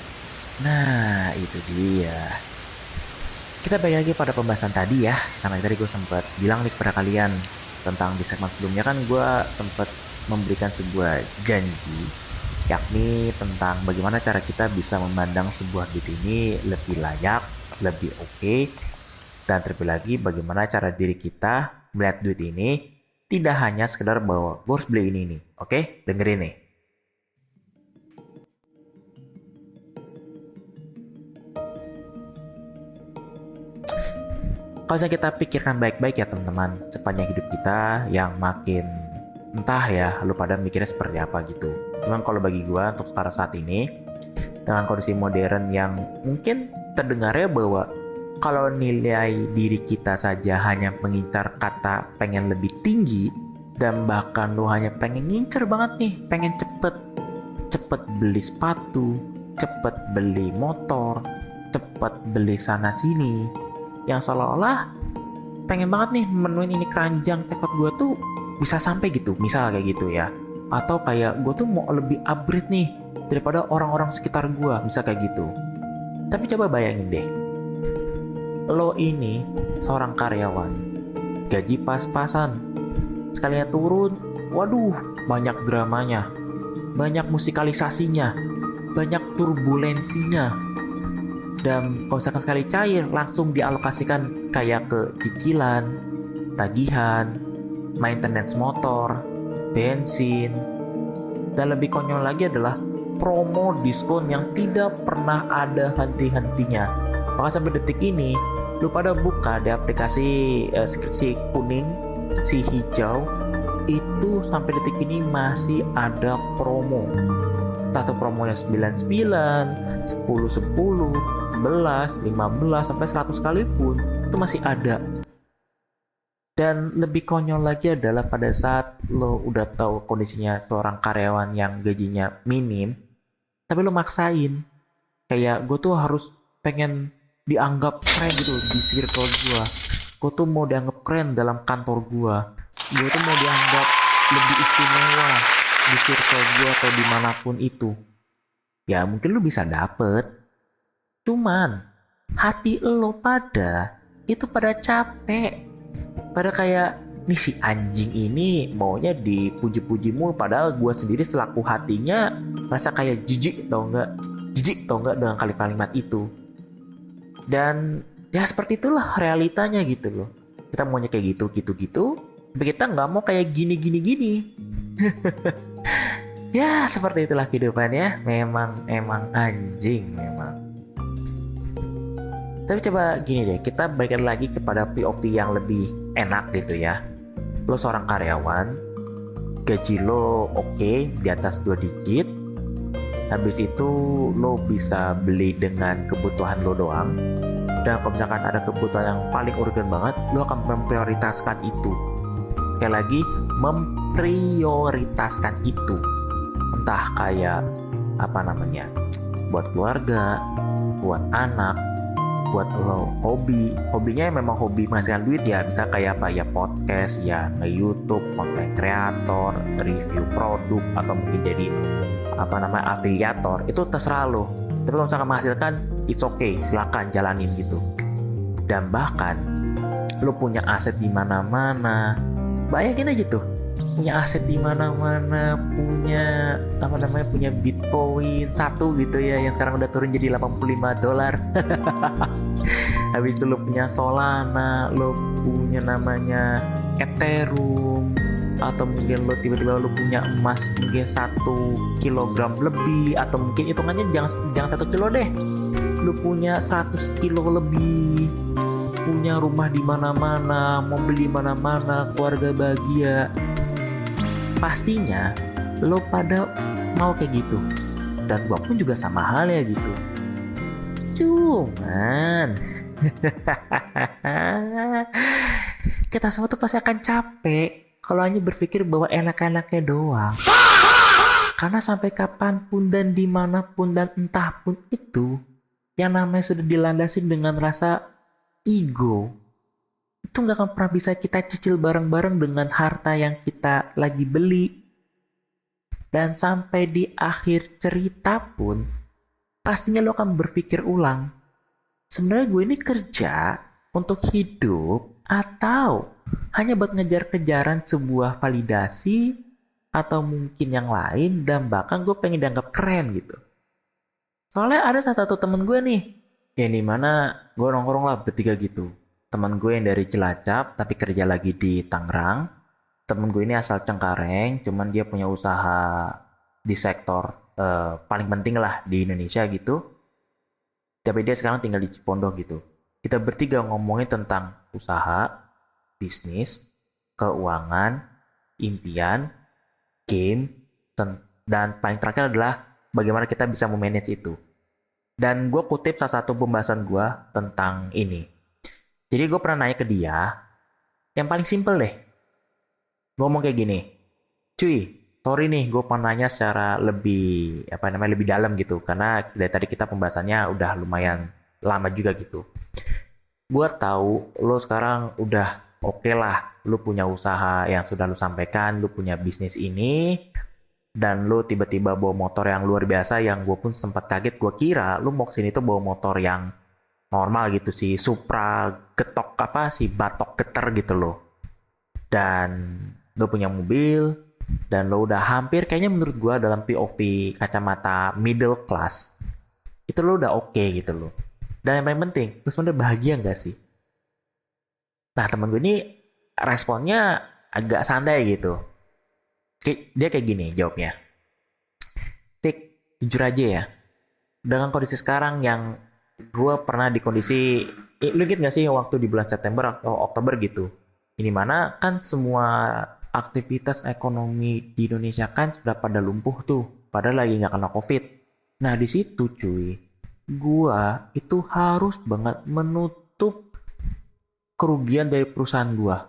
Nah, itu dia. Kita balik lagi pada pembahasan tadi ya. Karena tadi gue sempat bilang nih kepada kalian tentang di segmen sebelumnya kan gue sempat memberikan sebuah janji, yakni tentang bagaimana cara kita bisa memandang sebuah duit ini lebih layak, lebih oke, dan terlebih lagi bagaimana cara diri kita melihat duit ini tidak hanya sekedar bahwa gue harus beli ini nih. Oke, dengerin nih. Kalau misalnya kita pikirkan baik-baik ya teman-teman, sepanjang hidup kita yang makin entah ya lu pada mikirnya seperti apa gitu. Cuman kalau bagi gue untuk sekarang saat ini dengan kondisi modern yang mungkin terdengarnya bahwa kalau nilai diri kita saja hanya mengincar kata pengen lebih tinggi, dan bahkan lu hanya pengen ngincer banget nih, pengen cepet beli sepatu, cepet beli motor, cepet beli sana sini, yang seolah-olah pengen banget nih memenuhi ini keranjang tekad gue tuh bisa sampai gitu, misal kayak gitu ya. Atau kayak gue tuh mau lebih upgrade nih daripada orang-orang sekitar gue, misal kayak gitu. Tapi coba bayangin deh, lo ini seorang karyawan, gaji pas-pasan, sekalinya turun, waduh banyak dramanya, banyak musikalisasinya, banyak turbulensinya. Dan kalau misalkan sekali cair langsung dialokasikan kayak ke cicilan, tagihan, maintenance motor, bensin, dan lebih konyol lagi adalah promo diskon yang tidak pernah ada henti-hentinya. Maka sampai detik ini, lu pada buka di aplikasi si kuning, si hijau, itu sampai detik ini masih ada promo. Satu promonya 99, 10, 11, 15, sampai 100 sekalipun, itu masih ada. Dan lebih konyol lagi adalah pada saat lo udah tahu kondisinya seorang karyawan yang gajinya minim, tapi lo maksain. Kayak gue tuh harus pengen dianggap keren gitu di circle gue. Gue tuh mau dianggap keren dalam kantor gue. Gue tuh mau dianggap lebih istimewa di circle gue atau dimanapun itu. Ya mungkin lo bisa dapet. Cuman hati lo pada itu pada capek. Pada kayak, nih si anjing ini maunya dipuji-puji mulu, padahal gue sendiri selaku hatinya merasa kayak jijik tau nggak dengan kalimat itu. Dan Ya seperti itulah realitanya gitu loh. Kita maunya kayak gitu, tapi kita nggak mau kayak gini. Ya seperti itulah kehidupannya. Memang anjing memang. Tapi coba gini deh, kita balikan lagi kepada POV yang lebih enak gitu ya. Lo seorang karyawan, gaji lo oke, di atas 2 digit. Habis itu lo bisa beli dengan kebutuhan lo doang. Dan kalau misalkan ada kebutuhan yang paling urgent banget, lo akan memprioritaskan itu. Sekali lagi, memprioritaskan itu. Entah kayak apa namanya, buat keluarga, buat anak, buat lo hobinya memang hobi menghasilkan duit ya, bisa kayak apa ya, podcast ya, nge-YouTube, konten kreator, review produk, atau mungkin jadi apa namanya, afiliator. Itu terserah lo. Tapi kalau misalkan menghasilkan, it's okay, silakan jalanin gitu. Dan bahkan lo punya aset di mana-mana. Bayangin aja tuh, punya aset di mana-mana, punya apa namanya, punya Bitcoin 1 gitu ya, yang sekarang udah turun jadi $85. Habis itu lo punya Solana, lo punya namanya Ethereum, atau mungkin lo tiba-tiba lo punya emas mungkin 1 kilogram lebih, atau mungkin hitungannya jangan 1 kilo deh, lo punya 100 kilo lebih, punya rumah di mana-mana, mobil di mana-mana, keluarga bahagia. Pastinya lo pada mau kayak gitu, dan gua pun juga sama hal ya gitu. Cuman kita semua tuh pasti akan capek kalau hanya berpikir bahwa enak-enaknya doang. Karena sampai kapanpun dan dimanapun dan entahpun itu, yang namanya sudah dilandasi dengan rasa ego, itu nggak akan pernah bisa kita cicil bareng-bareng dengan harta yang kita lagi beli. Dan sampai di akhir cerita pun, pastinya lo akan berpikir ulang, sebenarnya gue ini kerja untuk hidup atau hanya buat ngejar-kejaran sebuah validasi atau mungkin yang lain, dan bahkan gue pengen dianggap keren gitu. Soalnya ada satu temen gue nih, yang dimana gue nongkrong lah bertiga gitu. Temen gue yang dari Cilacap tapi kerja lagi di Tangerang. Temen gue ini asal Cengkareng, cuman dia punya usaha di sektor paling penting lah di Indonesia gitu. Tapi dia sekarang tinggal di Cipondoh gitu. Kita bertiga ngomongin tentang usaha, bisnis, keuangan, impian, game, dan paling terakhir adalah bagaimana kita bisa memanage itu. Dan gue kutip salah satu pembahasan gue tentang ini. Jadi gue pernah nanya ke dia, yang paling simple deh. Gue ngomong kayak gini, cuy, sorry nih, gue pernah nanya secara lebih lebih dalam gitu, karena dari tadi kita pembahasannya udah lumayan lama juga gitu. Gue tahu lo sekarang udah oke lah, lo punya usaha yang sudah lo sampaikan, lo punya bisnis ini, dan lo tiba-tiba bawa motor yang luar biasa, yang gue pun sempat kaget. Gue kira lo mau kesini tuh bawa motor yang normal gitu sih, Supra getok batok geter gitu loh. Dan lo punya mobil, dan lo udah hampir, kayaknya menurut gue dalam POV kacamata middle class, itu lo udah oke gitu loh. Dan yang paling penting, lo sebenarnya bahagia nggak sih? Nah, temen gue ini responnya agak santai gitu. Dia kayak gini jawabnya, Tik, jujur aja ya, dengan kondisi sekarang yang gue pernah di kondisi, lu inget gak sih waktu di bulan September atau Oktober gitu, ini mana kan semua aktivitas ekonomi di Indonesia kan sudah pada lumpuh tuh, padahal lagi nggak kena COVID. Nah di situ cuy, gua itu harus banget menutup kerugian dari perusahaan gua.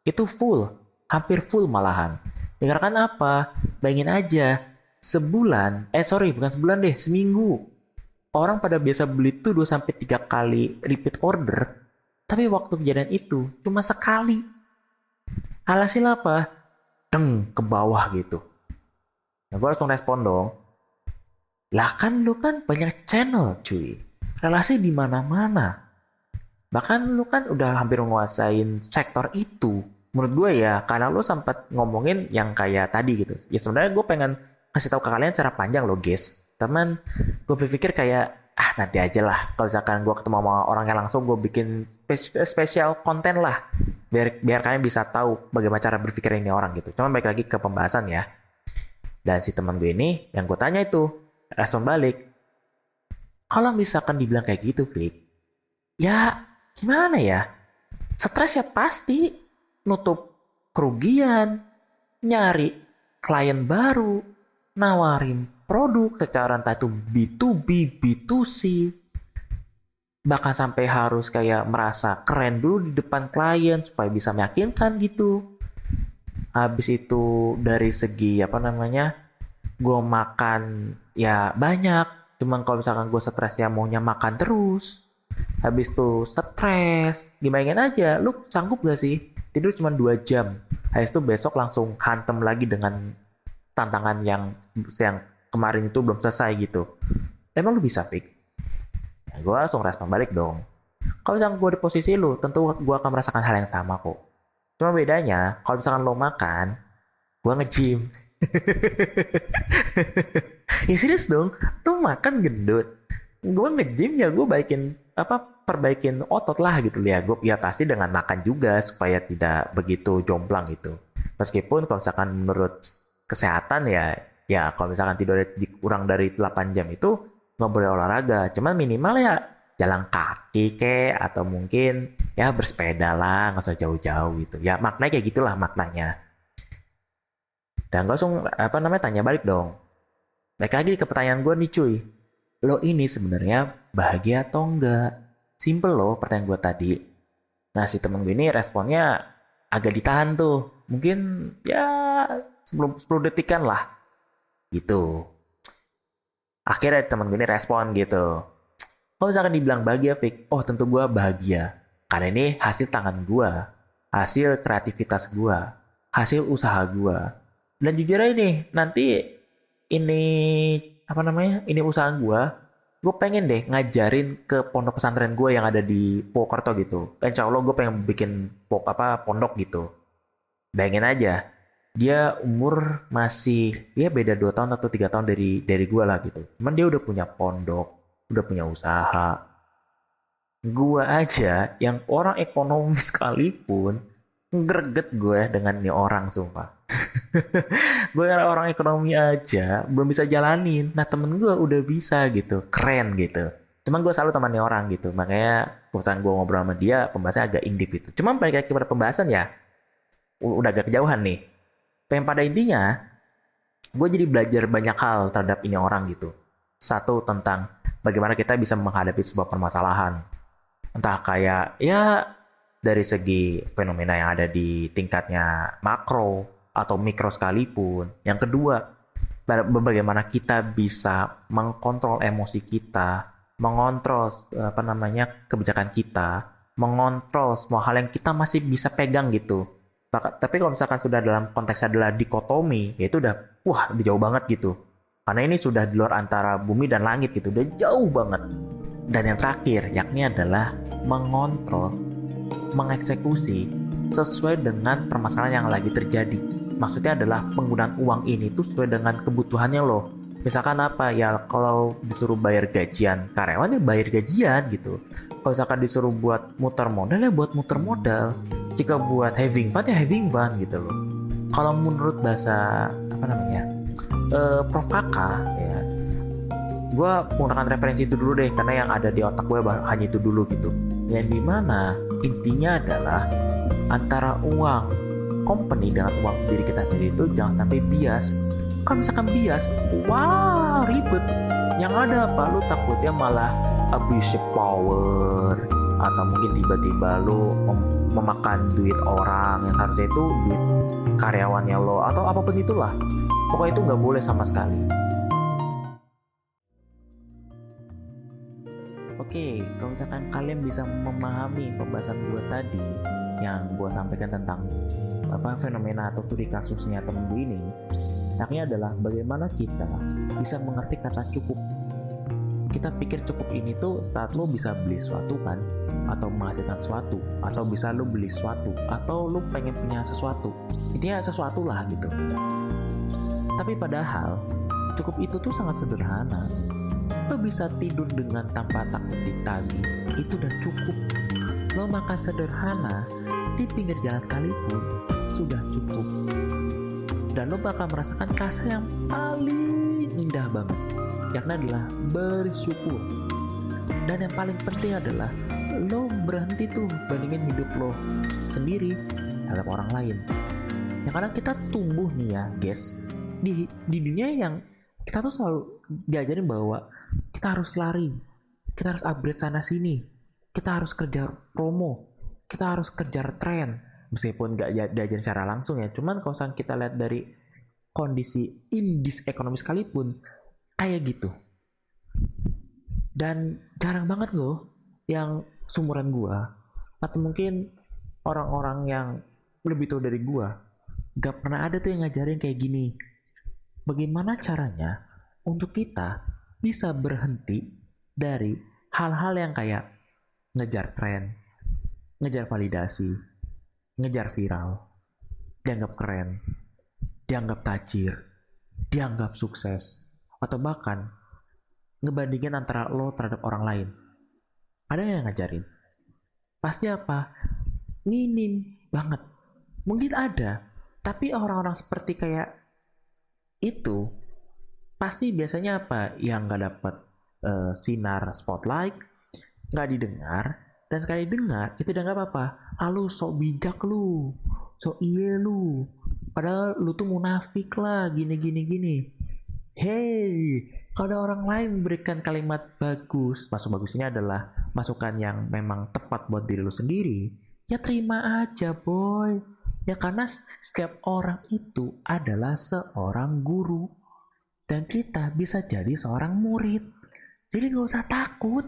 Itu full, hampir full malahan. Dikarenakan apa? Bayangin aja, seminggu. Orang pada biasa beli tuh 2-3 kali repeat order, tapi waktu kejadian itu cuma sekali. Alhasil apa? Ke bawah gitu. Nah, gue langsung respon dong. Lah kan lu kan banyak channel cuy. Relasi di mana-mana. Bahkan lu kan udah hampir menguasain sektor itu. Menurut gue ya, karena lu sempat ngomongin yang kayak tadi gitu. Ya sebenarnya gue pengen kasih tahu ke kalian secara panjang loh guys. Teman, gue pikir kayak nanti aja lah. Kalau misalkan gue ketemu sama orangnya langsung, gue bikin spesial konten lah. Biar kalian bisa tahu bagaimana cara berpikir ini orang gitu. Cuma balik lagi ke pembahasan ya. Dan si teman gue ini, yang gue tanya itu, respon balik. Kalau misalkan dibilang kayak gitu, Fik, ya gimana ya? Stres ya pasti. Nutup kerugian, nyari klien baru, nawarin produk secara entah itu B2B, B2C, bahkan sampai harus kayak merasa keren dulu di depan klien supaya bisa meyakinkan gitu. Habis itu dari segi gue makan ya banyak, cuman kalau misalkan gue stres ya maunya makan terus. Habis itu stres, gimana aja, lu sanggup gak sih tidur cuma 2 jam, habis itu besok langsung hantem lagi dengan tantangan yang kemarin itu belum selesai gitu. Emang lu bisa, Pik? Ya, gue langsung respon balik dong. Kalau misalkan gue di posisi lu, tentu gue akan merasakan hal yang sama kok. Cuma bedanya, kalau misalkan lo makan, gue nge-gym. Ya serius dong, lo makan gendut. Gue nge-gym ya gue perbaikin otot lah gitu ya. Gue pasti dengan makan juga supaya tidak begitu jomplang gitu. Meskipun kalau misalkan menurut kesehatan ya kalau misalkan tidur kurang dari 8 jam itu nggak boleh olahraga. Cuman minimal ya jalan kaki atau mungkin ya bersepeda lah, nggak usah jauh-jauh gitu. Ya maknanya kayak gitulah maknanya. Dan langsung tanya balik dong. Balik lagi ke pertanyaan gue nih cuy. Lo ini sebenarnya bahagia atau enggak? Simple loh pertanyaan gue tadi. Nah si temen gue ini responnya agak ditahan tuh. Mungkin ya 10 detikan lah. Gitu. Akhirnya temen gue ini respon gitu. Kalau misalkan dibilang bahagia, Fik, oh tentu gue bahagia. Karena ini hasil tangan gue, hasil kreativitas gue, hasil usaha gue. Dan jujur aja nih, nanti ini usaha gue pengen deh ngajarin ke pondok pesantren gue yang ada di Purwokerto gitu. Insya Allah gue pengen bikin pondok gitu. Bayangin aja, dia umur masih ya beda 2 tahun atau 3 tahun dari gue lah gitu. Cuman dia udah punya pondok, udah punya usaha. Gue aja yang orang ekonomi sekalipun greget gue dengan nih orang sumpah. Gue orang ekonomi aja belum bisa jalanin. Nah temen gue udah bisa gitu, keren gitu. Cuman gue selalu temannya orang gitu. Makanya perusahaan gue ngobrol sama dia, pembahasannya agak in-deep gitu. Cuman balik lagi pada pembahasan ya, udah agak kejauhan nih. Pengen pada intinya, gue jadi belajar banyak hal terhadap ini orang gitu. Satu tentang bagaimana kita bisa menghadapi sebuah permasalahan. Entah kayak ya dari segi fenomena yang ada di tingkatnya makro atau mikro sekalipun. Yang kedua, bagaimana kita bisa mengkontrol emosi kita, mengontrol kebijakan kita, mengontrol semua hal yang kita masih bisa pegang gitu. Tapi kalau misalkan sudah dalam konteks adalah dikotomi, ya itu udah udah jauh banget gitu. Karena ini sudah di luar antara bumi dan langit gitu, udah jauh banget. Dan yang terakhir, yakni adalah mengontrol, mengeksekusi sesuai dengan permasalahan yang lagi terjadi. Maksudnya adalah penggunaan uang ini tuh sesuai dengan kebutuhannya loh. Misalkan ya kalau disuruh bayar gajian karyawan ya bayar gajian gitu. Kalau misalkan disuruh buat muter modal ya buat muter modal. Jika buat having fun ya having fun gitu loh. Kalau menurut bahasa Prof Kakak ya, gue menggunakan referensi itu dulu deh karena yang ada di otak gue hanya itu dulu gitu. Yang dimana intinya adalah antara uang company dengan uang diri kita sendiri itu jangan sampai bias. Kalau misalkan bias, ribet. Yang ada apa? Lu takutnya malah abuse power atau mungkin tiba-tiba lu memakan duit orang yang seharusnya itu duit karyawannya lo atau apapun itulah. Pokoknya itu nggak boleh sama sekali. Oke, kalau misalkan kalian bisa memahami pembahasan gue tadi yang gue sampaikan tentang fenomena atau studi kasusnya temen gue ini, yakni adalah bagaimana kita bisa mengerti kata cukup. Kita pikir cukup ini tuh saat lo bisa beli sesuatu kan, atau menghasilkan sesuatu, atau bisa lo beli sesuatu, atau lo pengen punya sesuatu. Intinya sesuatu lah gitu. Tapi padahal cukup itu tuh sangat sederhana. Lo bisa tidur dengan tanpa takut ditagih, itu udah cukup. Lo makan sederhana di pinggir jalan sekalipun sudah cukup. Dan lo bakal merasakan rasa yang paling indah banget, yakni adalah bersyukur. Dan yang paling penting adalah lo berhenti tuh bandingin hidup lo sendiri terhadap orang lain. Ya karena kita tumbuh nih ya guys, di dunia yang kita tuh selalu diajarin bahwa kita harus lari, kita harus upgrade sana sini, kita harus kejar promo, kita harus kejar tren. Meskipun gak diajarin secara langsung ya, cuman kalau kita lihat dari kondisi indis ekonomi sekalipun kayak gitu. Dan jarang banget loh yang sumuran gua atau mungkin orang-orang yang lebih tua dari gua gak pernah ada tuh yang ngajarin kayak gini. Bagaimana caranya untuk kita bisa berhenti dari hal-hal yang kayak ngejar tren, ngejar validasi, ngejar viral, dianggap keren, dianggap tajir, dianggap sukses, atau bahkan ngebandingin antara lo terhadap orang lain. Ada yang ngajarin? Pasti apa? Minim banget. Mungkin ada, tapi orang-orang seperti kayak itu pasti biasanya apa? Yang gak dapat sinar spotlight, gak didengar, dan sekali dengar itu udah gak apa-apa. Lu sok bijak lu, sok iye lu, padahal lu tuh munafik lah, gini. Hey, kalau orang lain memberikan kalimat bagus, maksud bagus ini adalah masukan yang memang tepat buat diri lu sendiri, ya terima aja boy. Ya karena setiap orang itu adalah seorang guru, dan kita bisa jadi seorang murid. Jadi gak usah takut,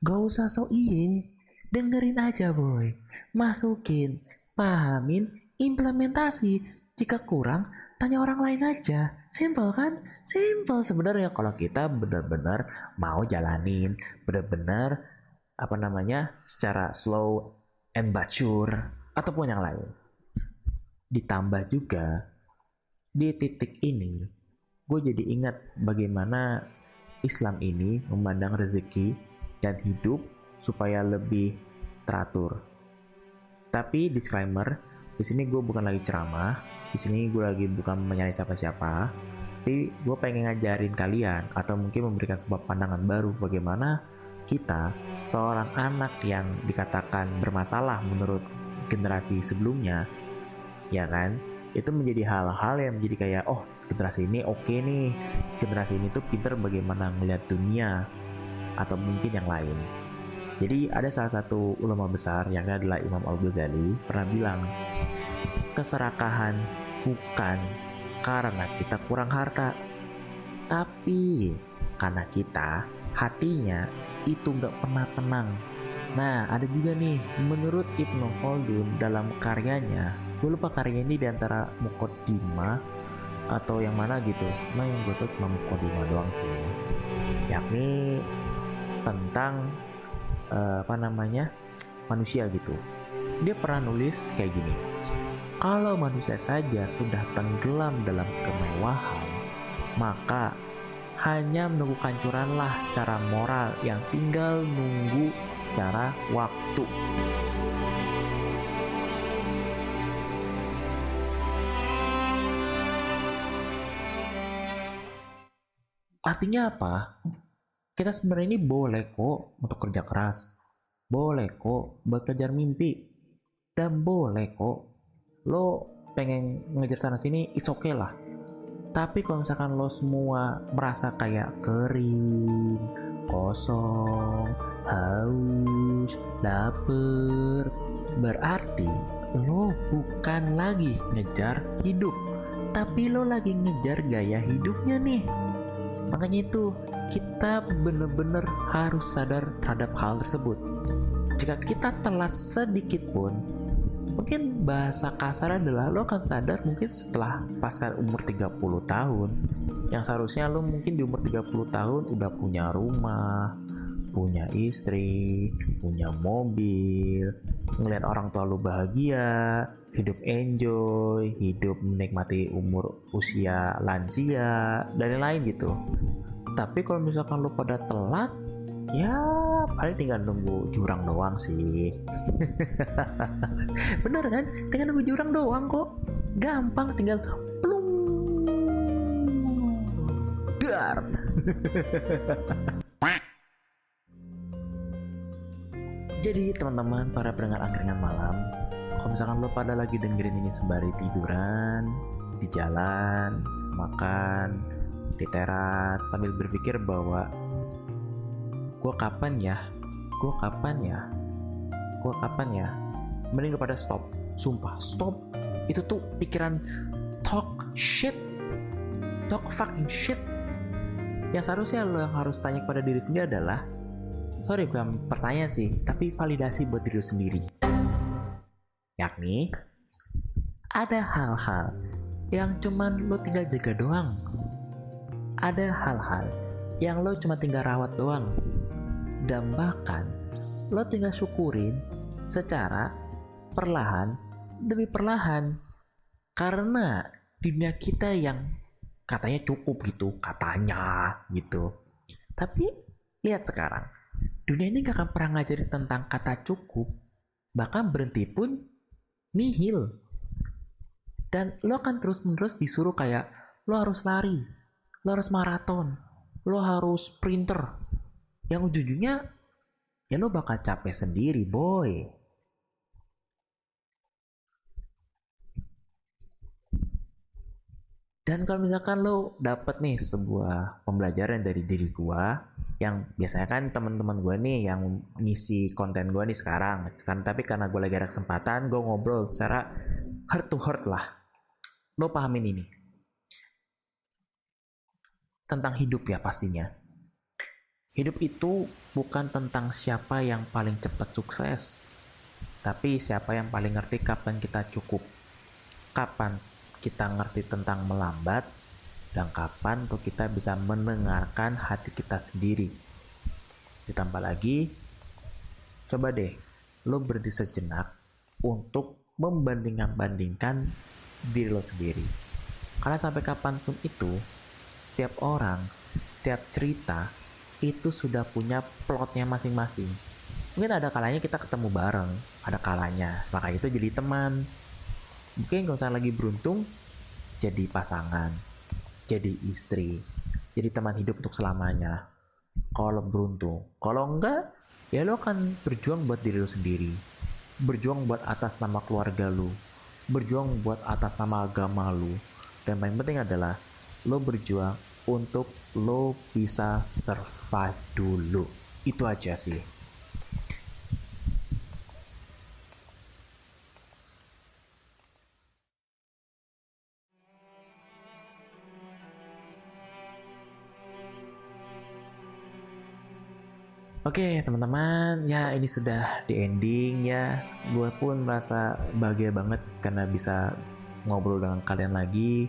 gak usah sok iye, dengerin aja boy, masukin, pahamin, implementasi. Jika kurang, tanya orang lain aja. Simple kan? Simple sebenarnya kalau kita benar-benar mau jalanin, benar-benar secara slow and mature ataupun yang lain. Ditambah juga di titik ini, gue jadi ingat bagaimana Islam ini memandang rezeki dan hidup supaya lebih teratur. Tapi disclaimer, di sini gue bukan lagi ceramah, di sini gue lagi bukan menyalahkan siapa-siapa, tapi gue pengen ngajarin kalian atau mungkin memberikan sebuah pandangan baru bagaimana kita, seorang anak yang dikatakan bermasalah menurut generasi sebelumnya, ya kan, itu menjadi hal-hal yang menjadi kayak, oh generasi ini oke nih, generasi ini tuh pinter bagaimana ngeliat dunia, atau mungkin yang lain. Jadi ada salah satu ulama besar yang adalah Imam Al-Ghazali pernah bilang, keserakahan bukan karena kita kurang harta, tapi karena kita hatinya itu gak pernah tenang. Nah ada juga nih menurut Ibnu Khaldun dalam karyanya, gue lupa karyanya ini diantara Muqaddimah atau yang mana gitu, cuma yang gue tuh cuma Muqaddimah doang sih, yakni tentang manusia gitu. Dia pernah nulis kayak gini, kalau manusia saja sudah tenggelam dalam kemewahan, maka hanya menunggu kehancuranlah secara moral yang tinggal nunggu secara waktu. Artinya apa? Kita sebenarnya ini boleh kok untuk kerja keras, boleh kok buat kejar mimpi, dan boleh kok lo pengen ngejar sana sini, it's okay lah. Tapi kalau misalkan lo semua merasa kayak kering, kosong, haus, lapar, berarti lo bukan lagi ngejar hidup, tapi lo lagi ngejar gaya hidupnya nih. Makanya itu kita benar-benar harus sadar terhadap hal tersebut. Jika kita telat sedikit pun, mungkin bahasa kasar adalah lo akan sadar mungkin setelah pasca umur 30 tahun, yang seharusnya lo mungkin di umur 30 tahun udah punya rumah, punya istri, punya mobil, ngelihat orang tua lo bahagia, hidup enjoy, hidup menikmati umur usia lansia dan lain-lain gitu. Tapi kalau misalkan lo pada telat, ya paling tinggal nunggu jurang doang sih. Bener kan? Tinggal nunggu jurang doang kok. Gampang, tinggal plung. Dar. Jadi teman-teman para pendengar angkringan malam, kalau misalkan lo pada lagi dengerin ini sembari tiduran, di jalan, makan, di teras, sambil berpikir bahwa gue kapan ya, mending lo pada stop. Sumpah, stop. Itu tuh pikiran talk fucking shit. Yang seharusnya lo yang harus tanya kepada diri sendiri adalah, sorry bukan pertanyaan sih, tapi validasi buat diri lo sendiri. Yakni, ada hal-hal yang cuman lo tinggal jaga doang. Ada hal-hal yang lo cuma tinggal rawat doang. Dan bahkan lo tinggal syukurin secara perlahan demi perlahan. Karena dunia kita yang katanya cukup gitu, tapi lihat sekarang, dunia ini gak akan pernah ngajarin tentang kata cukup. Bahkan berhenti pun nihil. Dan lo akan terus-menerus disuruh kayak lo harus lari, lo harus maraton, lo harus sprinter. Yang ujung-ujungnya ya lo bakal capek sendiri, boy. Dan kalau misalkan lo dapet nih sebuah pembelajaran dari diri gua, yang biasanya kan teman-teman gua nih yang ngisi konten gua nih sekarang kan, tapi karena gua lagi ada kesempatan, gua ngobrol secara heart to heart lah. Lo pahamin ini tentang hidup ya pastinya. Hidup itu bukan tentang siapa yang paling cepat sukses, tapi siapa yang paling ngerti kapan kita cukup, kapan kita ngerti tentang melambat, dan kapan tuh kita bisa mendengarkan hati kita sendiri. Ditambah lagi, coba deh lo berhenti sejenak untuk membandingkan diri lo sendiri. Karena sampai kapanpun itu, setiap orang, setiap cerita itu sudah punya plotnya masing-masing. Mungkin ada kalanya kita ketemu bareng, ada kalanya makanya itu jadi teman. Mungkin kalau saya lagi beruntung, jadi pasangan, jadi istri, jadi teman hidup untuk selamanya. Kalau beruntung, kalau enggak, ya lo akan berjuang buat diri lo sendiri, berjuang buat atas nama keluarga lo, berjuang buat atas nama agama lo, dan paling penting adalah lo berjuang untuk lo bisa survive dulu. Itu aja sih. Oke teman-teman, ya ini sudah di ending ya. Gue pun merasa bahagia banget karena bisa ngobrol dengan kalian lagi.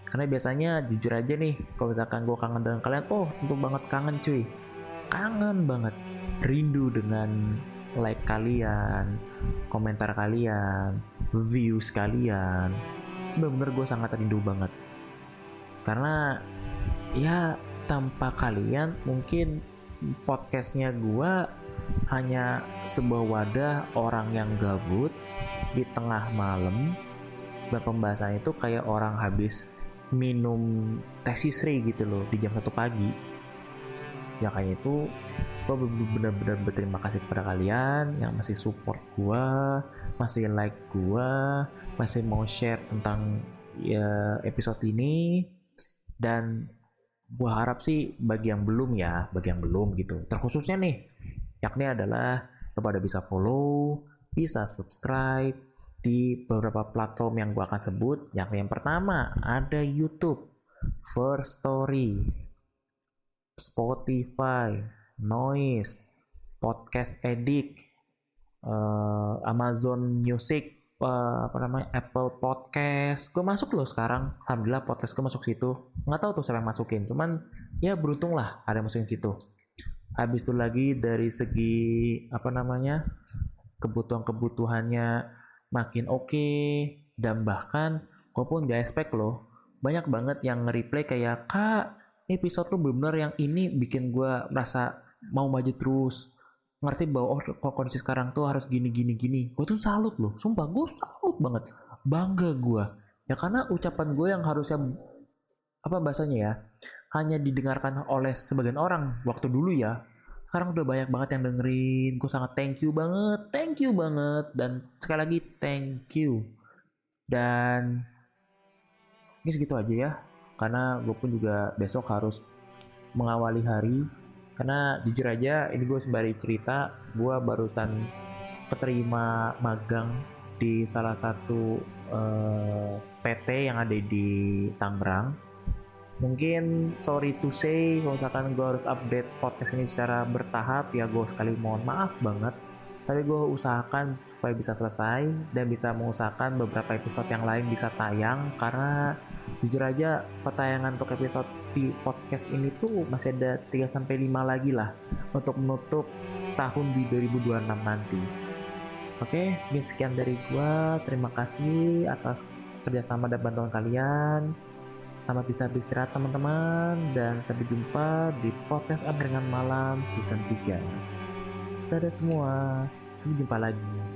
Karena biasanya jujur aja nih, kalau misalkan gue kangen dengan kalian, tentu banget kangen cuy. Kangen banget, rindu dengan like kalian, komentar kalian, views kalian. Bener-bener gue sangat rindu banget. Karena ya tanpa kalian mungkin podcastnya gue hanya sebuah wadah orang yang gabut di tengah malam, dan pembahasan itu kayak orang habis minum teh sisri gitu loh di jam 1 pagi. Ya kayak itu, gue benar-benar berterima kasih kepada kalian yang masih support gue, masih like gue, masih mau share tentang ya episode ini. Dan gue harap sih bagi yang belum gitu, terkhususnya nih, yakni adalah lo pada bisa follow, bisa subscribe di beberapa platform yang gue akan sebut. Yakni yang pertama ada YouTube, First Story, Spotify, Noise, Podcast Addict, Amazon Music, Apple Podcast. Gue masuk loh sekarang, alhamdulillah podcast gue masuk situ. Nggak tahu tuh siapa yang masukin, cuman ya beruntung lah ada yang masukin situ. Habis itu lagi dari segi kebutuhannya makin oke, dan bahkan gue pun gak expect loh, banyak banget yang nge-reply kayak, "Kak, episode lu bener-bener yang ini bikin gue merasa mau maju terus, ngerti bahwa oh kok kondisi sekarang tuh harus gini gini gini. Gue tuh salut loh, sumpah gue salut banget, bangga gue ya, karena ucapan gue yang harusnya apa bahasanya ya, hanya didengarkan oleh sebagian orang waktu dulu ya, sekarang udah banyak banget yang dengerin. Gue sangat thank you banget, dan sekali lagi thank you. Dan ini segitu aja ya, karena gue pun juga besok harus mengawali hari. Karena jujur aja ini gue sembari cerita, gue barusan keterima magang di salah satu PT yang ada di Tangerang. Mungkin sorry to say kalau misalkan gue harus update podcast ini secara bertahap ya, gue sekali mohon maaf banget, tapi gue usahakan supaya bisa selesai dan bisa mengusahakan beberapa episode yang lain bisa tayang, karena jujur aja petayangan untuk episode di podcast ini tuh masih ada 3-5 lagi lah untuk menutup tahun di 2026 nanti. Oke, ini sekian dari gue, terima kasih atas kerjasama dan bantuan kalian. Selamat bisa beristirahat teman-teman, dan sampai jumpa di podcast Angkringan Malam season 3. Dadah semua, sampai jumpa lagi.